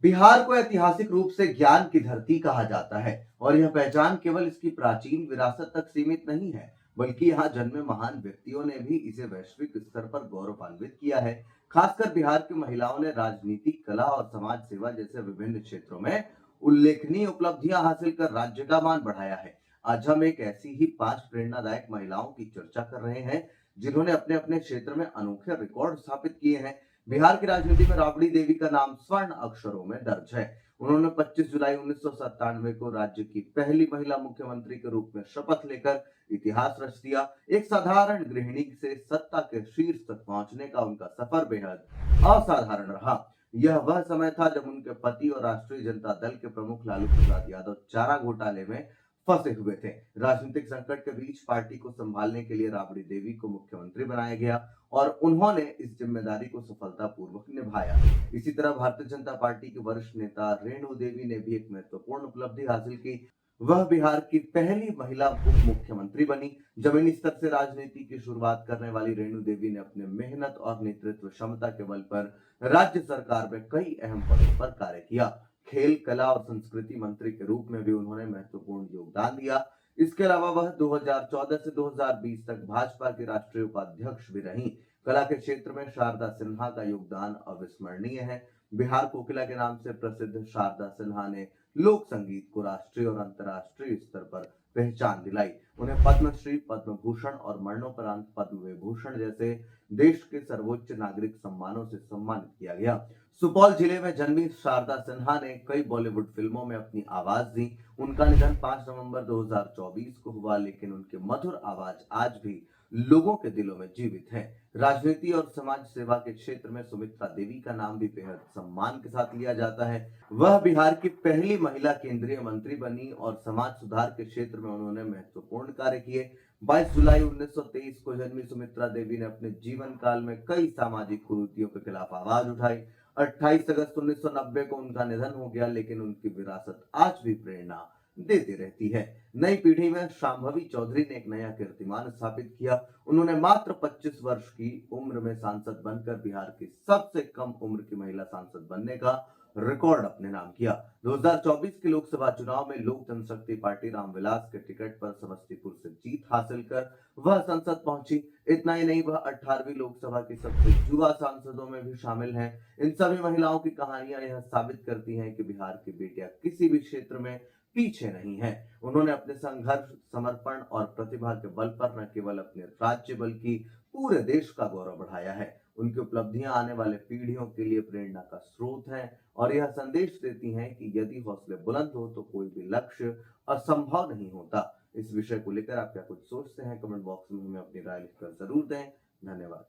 बिहार को ऐतिहासिक रूप से ज्ञान की धरती कहा जाता है और यह पहचान केवल इसकी प्राचीन विरासत तक सीमित नहीं है, बल्कि यहाँ जन्मे महान व्यक्तियों ने भी इसे वैश्विक स्तर पर गौरवान्वित किया है। खासकर बिहार की महिलाओं ने राजनीति, कला और समाज सेवा जैसे विभिन्न क्षेत्रों में उल्लेखनीय उपलब्धियां हासिल कर राज्य का मान बढ़ाया है। आज हम एक ऐसी ही 5 प्रेरणादायक महिलाओं की चर्चा कर रहे हैं, जिन्होंने अपने अपने क्षेत्र में अनोखे रिकॉर्ड स्थापित किए हैं। बिहार की राजनीति में राबड़ी देवी का नाम स्वर्ण अक्षरों में दर्ज है। उन्होंने 25 जुलाई 1997 को राज्य की पहली महिला मुख्यमंत्री के रूप में शपथ लेकर इतिहास रच दिया। एक साधारण गृहिणी से सत्ता के शीर्ष तक पहुंचने का उनका सफर बेहद असाधारण रहा। यह वह समय था जब उनके पति और राष्ट्रीय जनता दल के प्रमुख लालू प्रसाद यादव चारा घोटाले में फंसे हुए थे। राजनीतिक संकट के बीच पार्टी को संभालने के लिए राबड़ी देवी को मुख्यमंत्री बनाया गया और उन्होंने इस जिम्मेदारी को सफलतापूर्वक निभाया। इसी तरह भारतीय जनता पार्टी की वरिष्ठ नेता रेणु देवी ने भी एक महत्वपूर्ण उपलब्धि हासिल की। वह बिहार की पहली महिला उप मुख्यमंत्री बनी। जमीनी स्तर से राजनीति की शुरुआत करने वाली रेणु देवी ने अपने मेहनत और नेतृत्व क्षमता के बल पर राज्य सरकार में कई अहम पदों पर कार्य किया। खेल, कला और संस्कृति मंत्री के रूप में भी उन्होंने महत्वपूर्ण योगदान दिया। इसके अलावा वह 2014 से 2020 तक भाजपा की राष्ट्रीय उपाध्यक्ष भी रहीं। कला के क्षेत्र में शारदा सिन्हा का योगदान अविस्मरणीय है। बिहार कोकिला के नाम से प्रसिद्ध शारदा सिन्हा ने लोक संगीत को राष्ट्रीय और अंतर्राष्ट्रीय स्तर पर पहचान दिलाई। उन्हें पद्मश्री, पद्म भूषण और मरणोपरांत पद्म विभूषण जैसे देश के सर्वोच्च नागरिक सम्मानों से सम्मानित किया गया। सुपौल जिले में जन्मी शारदा सिन्हा ने कई बॉलीवुड फिल्मों में अपनी आवाज दी। उनका निधन 5 नवंबर 2024 को हुआ, लेकिन उनकी मधुर आवाज आज भी लोगों के दिलों में जीवित है। राजनीति और समाज सेवा के क्षेत्र में सुमित्रा देवी का नाम भी बेहद सम्मान के साथ लिया जाता है। वह बिहार की पहली महिला केंद्रीय मंत्री बनी और समाज सुधार के क्षेत्र में उन्होंने महत्वपूर्ण कार्य किए। 22 जुलाई 1923 को जन्मी सुमित्रा देवी ने अपने जीवन काल में कई सामाजिक कुरीतियों के खिलाफ आवाज उठाई। 28 अगस्त 1990 को उनका निधन हो गया, लेकिन उनकी विरासत आज भी प्रेरणा देती रहती है। नई पीढ़ी में शांभवी चौधरी ने एक नया कीर्तिमान स्थापित किया। उन्होंने मात्र 25 वर्ष की उम्र में सांसद बनकर बिहार की सबसे कम उम्र की महिला सांसद बनने का रिकॉर्ड अपने नाम किया। 2024 के लोकसभा चुनाव में लोक जनशक्ति पार्टी रामविलास के टिकट पर समस्तीपुर से जीत हासिल कर वह संसद पहुंची। इतना ही नहीं, वह 18वीं लोकसभा की सबसे युवा सांसदों में भी शामिल हैं। इन सभी महिलाओं की कहानियां यह साबित करती हैं कि बिहार की बेटियां किसी भी क्षेत्र में पीछे नहीं है। उन्होंने अपने संघर्ष, समर्पण और प्रतिभा के बल पर न केवल अपने राज्य बल्कि पूरे देश का गौरव बढ़ाया है। उनकी उपलब्धियां आने वाले पीढ़ियों के लिए प्रेरणा का स्रोत हैं और यह संदेश देती हैं कि यदि हौसले बुलंद हो तो कोई भी लक्ष्य असंभव नहीं होता। इस विषय को लेकर आप क्या कुछ सोचते हैं? कमेंट बॉक्स में हमें अपनी राय लिखकर जरूर दें। धन्यवाद।